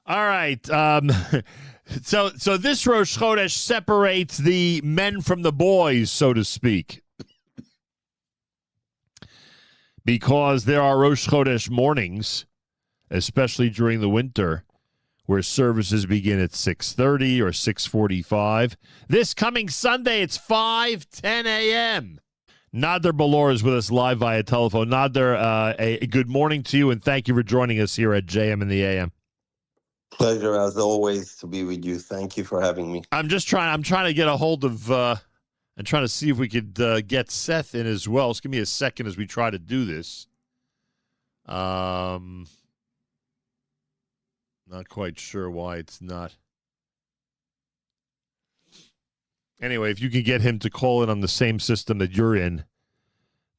All right. So this Rosh Chodesh separates the men from the boys, so to speak, because there are Rosh Chodesh mornings, especially during the winter, where services begin at 6:30 or 6:45. This coming Sunday, it's 5:10 a.m. Nader Bolour is with us live via telephone. Nader, a good morning to you, and thank you for joining us here at JM in the AM. Pleasure, as always, to be with you. Thank you for having me. I'm trying to get a hold of and trying to see if we could get Seth in as well. Just give me a second as we try to do this. Not quite sure why it's not. Anyway, if you can get him to call in on the same system that you're in,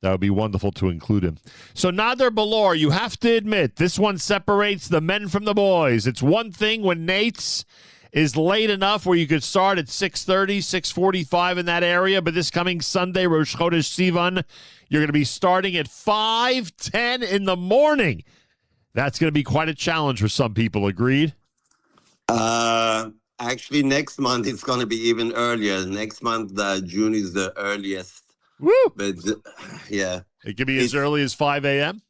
that would be wonderful to include him. So, Nader Bolour, you have to admit, this one separates the men from the boys. It's one thing when Netz is late enough where you could start at 6:30, 6:45 in that area, but this coming Sunday, Rosh Chodesh Sivan, you're going to be starting at 5:10 in the morning. That's going to be quite a challenge for some people. Agreed? Actually, next month it's going to be even earlier. Next month, June is the earliest. Woo! But yeah, It could be as early as 5 a.m.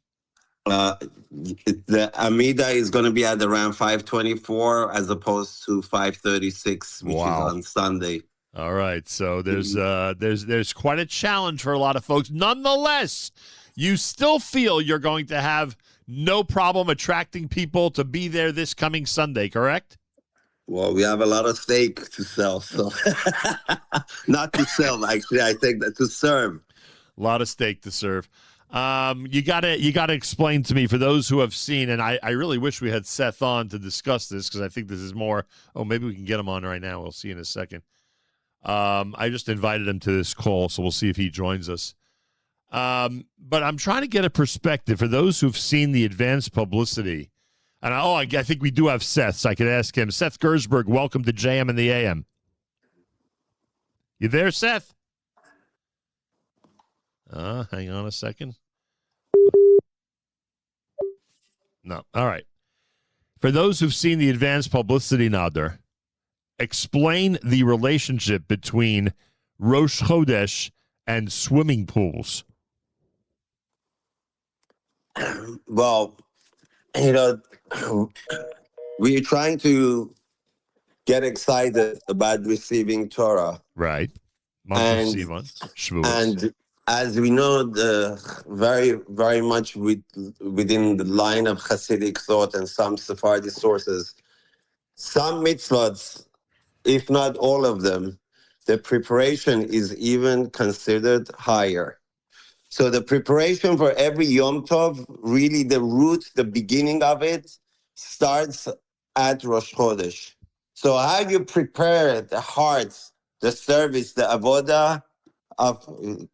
The Amida is going to be at around 5:24 as opposed to 5:36, which is on Sunday. All right, so there's quite a challenge for a lot of folks. Nonetheless, you still feel you're going to have no problem attracting people to be there this coming Sunday, correct? Well, we have a lot of steak to sell, so not to sell. Actually, I think that to serve. A lot of steak to serve. You gotta explain to me, for those who have seen, and I really wish we had Seth on to discuss this, because I think this is more. Oh, maybe we can get him on right now. We'll see in a second. I just invited him to this call, so we'll see if he joins us. But I'm trying to get a perspective for those who've seen the advanced publicity. And I think we do have Seth, so I could ask him. Seth Gerzberg, welcome to JM in the AM. You there, Seth? Hang on a second. No. All right. For those who've seen the advanced publicity, Nader, explain the relationship between Rosh Chodesh and swimming pools. Well, we're trying to get excited about receiving Torah. Right. Month of Sivan. And as we know, very, very much within the line of Hasidic thought and some Sephardi sources, some mitzvahs, if not all of them, the preparation is even considered higher. So the preparation for every Yom Tov, really the root, the beginning of it, starts at Rosh Chodesh. So how you prepare the hearts, the service, the avodah of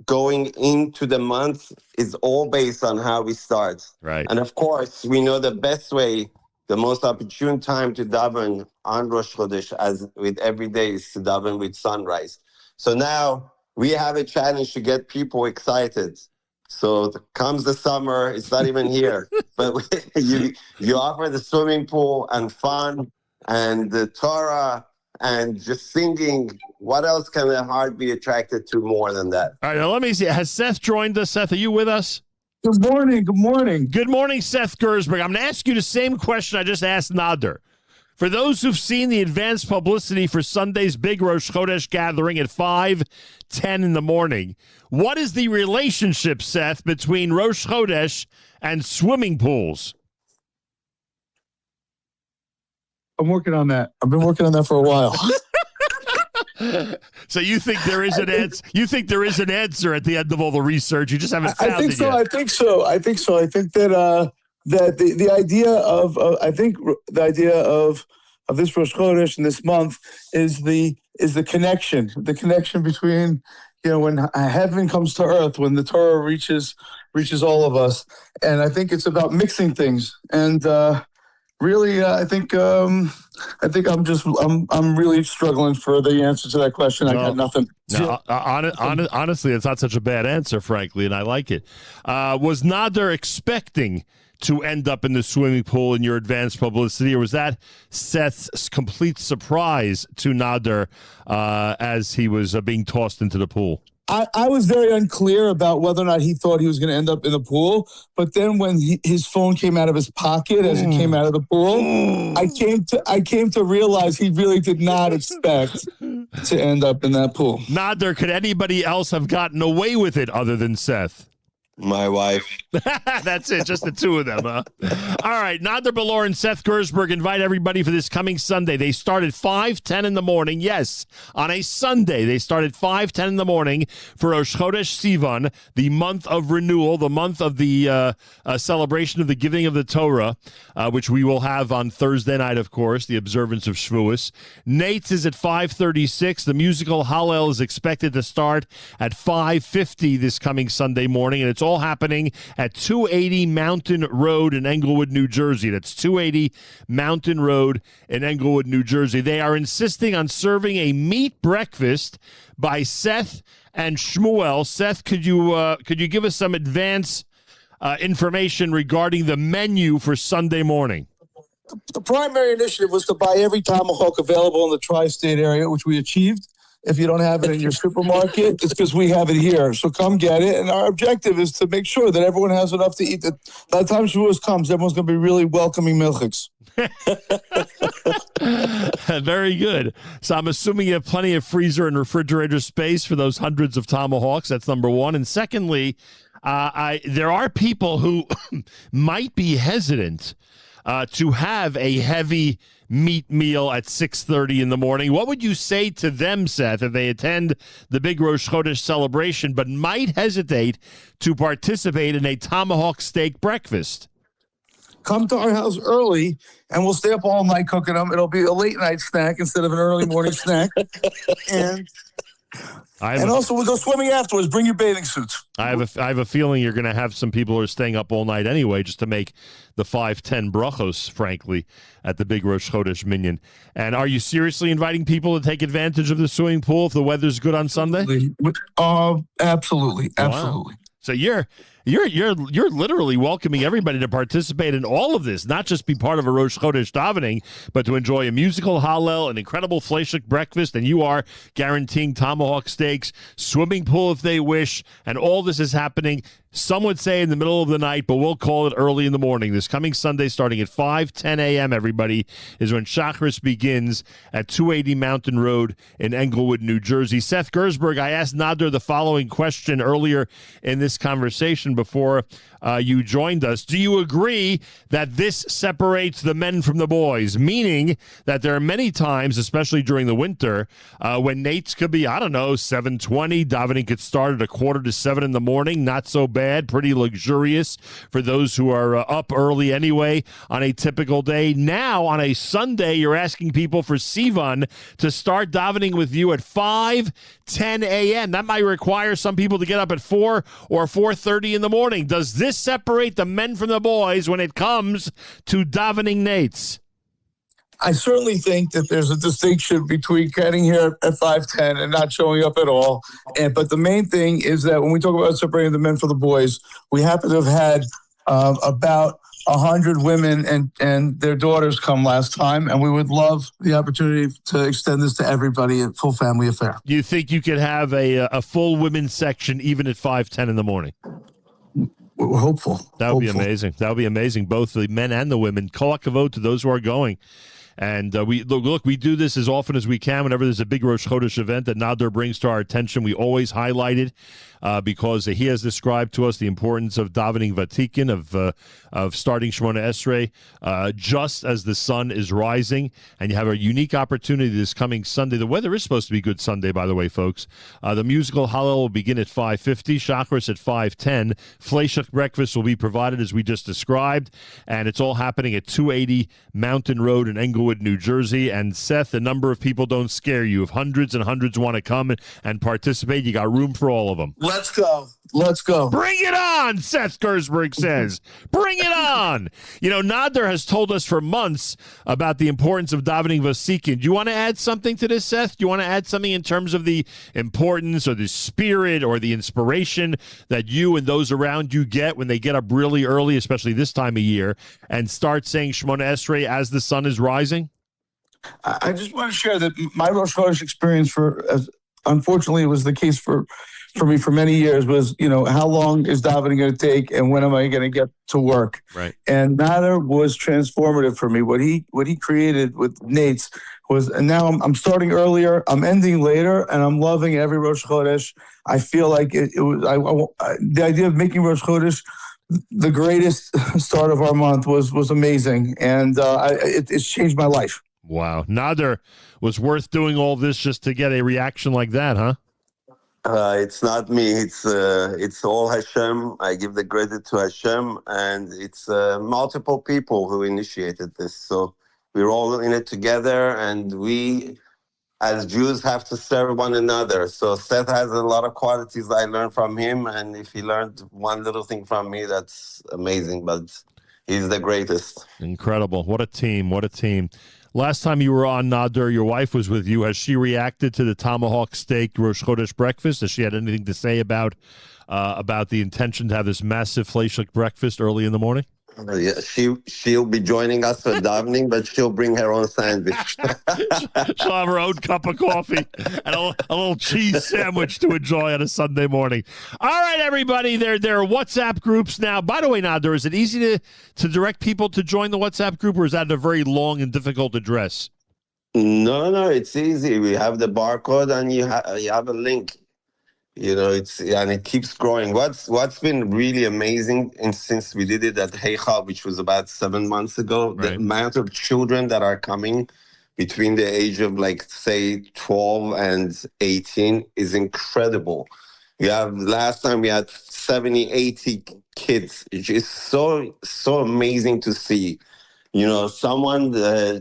going into the month is all based on how we start. Right. And of course, we know the best way, the most opportune time to daven on Rosh Chodesh, as with every day, is to daven with sunrise. So now we have a challenge to get people excited. So comes the summer, it's not even here, but you offer the swimming pool and fun and the Torah and just singing. What else can the heart be attracted to more than that? All right, now let me see. Has Seth joined us? Seth, are you with us? Good morning. Good morning. Good morning, Seth Gerzberg. I'm going to ask you the same question I just asked Nader. For those who've seen the advanced publicity for Sunday's big Rosh Chodesh gathering at 5:10 in the morning, what is the relationship, Seth, between Rosh Chodesh and swimming pools? I'm working on that. I've been working on that for a while. So you think there is an answer? You think there is an answer at the end of all the research? You just haven't found it yet. I think so. I think that that the idea of this Rosh Chodesh and this month is the connection between, when heaven comes to earth, when the Torah reaches all of us, and I think it's about mixing things. And really, I think I'm really struggling for the answer to that question. I got nothing. No, honestly, it's not such a bad answer, frankly, and I like it. Was Nader expecting to end up in the swimming pool in your advanced publicity, or was that Seth's complete surprise to Nader as he was being tossed into the pool? I was very unclear about whether or not he thought he was going to end up in the pool. But then when his phone came out of his pocket as he came out of the pool, I came to realize he really did not expect to end up in that pool. Nader, could anybody else have gotten away with it other than Seth? My wife. That's it, just the two of them, huh? All right, Nader Bolour and Seth Gerzberg invite everybody for this coming Sunday. They start at 5:10 in the morning. Yes, on a Sunday, they start at 5:10 in the morning for Rosh Chodesh Sivan, the month of renewal, the month of the celebration of the giving of the Torah, which we will have on Thursday night, of course, the observance of Shavuos. Netz is at 5:36. The musical Hallel is expected to start at 5:50 this coming Sunday morning, and it's all happening at 280 Mountain Road in Englewood, New Jersey. That's 280 Mountain Road in Englewood, New Jersey. They are insisting on serving a meat breakfast by Seth and Shmuel. Seth, could you give us some advance information regarding the menu for Sunday morning? The primary initiative was to buy every tomahawk available in the tri-state area, which we achieved. If you don't have it in your supermarket, it's because we have it here. So come get it. And our objective is to make sure that everyone has enough to eat. That by the time Shavuos comes, everyone's going to be really welcoming milchiks. Very good. So I'm assuming you have plenty of freezer and refrigerator space for those hundreds of tomahawks. That's number one. And secondly, there are people who might be hesitant to have a heavy meat meal at 6:30 in the morning. What would you say to them, Seth, if they attend the big Rosh Chodesh celebration but might hesitate to participate in a tomahawk steak breakfast? Come to our house early, and we'll stay up all night cooking them. It'll be a late night snack instead of an early morning snack. And also, we'll go swimming afterwards. Bring your bathing suits. I have a feeling you're going to have some people who are staying up all night anyway just to make the 5:10 brachos, frankly, at the big Rosh Chodesh Minyan. And are you seriously inviting people to take advantage of the swimming pool if the weather's good on Sunday? Absolutely. Wow. So you're literally welcoming everybody to participate in all of this, not just be part of a Rosh Chodesh davening, but to enjoy a musical Hallel, an incredible fleishik breakfast, and you are guaranteeing tomahawk steaks, swimming pool if they wish, and all this is happening, some would say in the middle of the night, but we'll call it early in the morning. This coming Sunday, starting at 5:10 a.m., everybody, is when Shacharis begins at 280 Mountain Road in Englewood, New Jersey. Seth Gerzberg, I asked Nader the following question earlier in this conversation before you joined us. Do you agree that this separates the men from the boys, meaning that there are many times, especially during the winter, when Netz could be, 7:20, davening could start at 6:45 in the morning, not so bad, pretty luxurious for those who are up early anyway on a typical day. Now, on a Sunday, you're asking people for Sivan to start davening with you at 5:10 a.m. That might require some people to get up at 4 or 4:30 in the morning. Does this separate the men from the boys when it comes to davening Netz? I certainly think that there's a distinction between getting here at 5:10 and not showing up at all. But the main thing is that when we talk about separating the men from the boys, we happen to have had about 100 women and their daughters come last time, and we would love the opportunity to extend this to everybody, a full family affair. You think you could have a full women's section even at 5:10 in the morning? We're hopeful. That would be amazing. That would be amazing. Both the men and the women. Kol hakavod to those who are going. And we do this as often as we can. Whenever there's a big Rosh Chodesh event that Nader brings to our attention, we always highlight it because he has described to us the importance of davening vatikin, of starting Shemona Esrei just as the sun is rising. And you have a unique opportunity this coming Sunday. The weather is supposed to be good Sunday, by the way, folks. The musical Hallel will begin at 5:50, Shacharis at 5:10. Fleishik breakfast will be provided as we just described. And it's all happening at 280 Mountain Road in Englewood, Englewood, New Jersey. And Seth, the number of people don't scare you. If hundreds and hundreds want to come and participate, you got room for all of them. Let's go. Let's go. Bring it on, Seth Gerzberg says. Bring it on. You know, Nader has told us for months about the importance of davening vatikin. Do you want to add something to this, Seth? Do you want to add something in terms of the importance or the spirit or the inspiration that you and those around you get when they get up really early, especially this time of year, and start saying Shemona Esrei as the sun is rising? I just want to share that my Rosh Chodesh experience unfortunately it was the case for me for many years was, how long is davening going to take and when am I going to get to work? Right. And Nader was transformative for me. What he created with Netz was, and now I'm starting earlier, I'm ending later, and I'm loving every Rosh Chodesh. I feel like it was, the idea of making Rosh Chodesh the greatest start of our month was amazing. And it's changed my life. Wow. Nader, was worth doing all this just to get a reaction like that, huh? It's not me. It's all Hashem. I give the credit to Hashem, and it's multiple people who initiated this. So we're all in it together, and we, as Jews, have to serve one another. So Seth has a lot of qualities I learned from him, and if he learned one little thing from me, that's amazing. But he's the greatest. Incredible. What a team. What a team. Last time you were on, Nader, your wife was with you. Has she reacted to the tomahawk steak Rosh Chodesh breakfast? Has she had anything to say about the intention to have this massive fleishlik breakfast early in the morning? Yeah, she'll be joining us for davening, but she'll bring her own sandwich. She'll have her own cup of coffee and a little cheese sandwich to enjoy on a Sunday morning. All right, everybody, there are WhatsApp groups now. By the way, Nader, is it easy to direct people to join the WhatsApp group, or is that a very long and difficult address? No, it's easy. We have the barcode, and you have a link. It keeps growing. What's been really amazing, and since we did it at Heichal, which was about 7 months ago, right, the amount of children that are coming between the age of, say 12 and 18 is incredible. Last time we had 70, 80 kids. It's just so amazing to see. Someone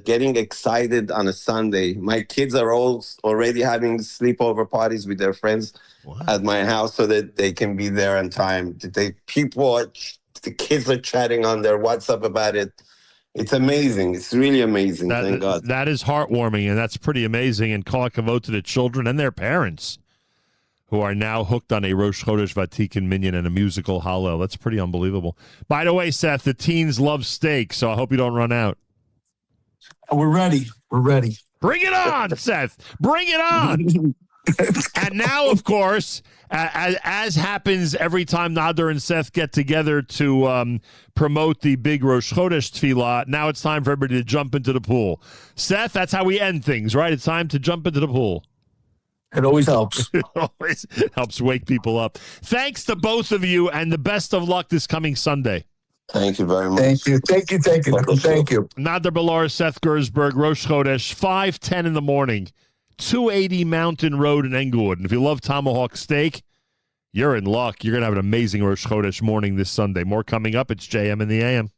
getting excited on a Sunday. My kids are all already having sleepover parties with their friends at my house so that they can be there on time. The kids are chatting on their WhatsApp about it. It's amazing. It's really amazing. Thank God. That is heartwarming, and that's pretty amazing. And kol hakavod to the children and their parents who are now hooked on a Rosh Chodesh Vatikin Minyan and a musical Hallel. That's pretty unbelievable. By the way, Seth, the teens love steak, so I hope you don't run out. We're ready. We're ready. Bring it on, Seth. Bring it on. And now, of course, as happens every time Nader and Seth get together to promote the big Rosh Chodesh Tefillah, now it's time for everybody to jump into the pool. Seth, that's how we end things, right? It's time to jump into the pool. It always helps. It always helps wake people up. Thanks to both of you, and the best of luck this coming Sunday. Thank you very much. Thank you. Thank you. Nader Bolour, Seth Gerzberg, Rosh Chodesh, 5:10 in the morning, 280 Mountain Road in Englewood. And if you love tomahawk steak, you're in luck. You're going to have an amazing Rosh Chodesh morning this Sunday. More coming up. It's JM in the AM.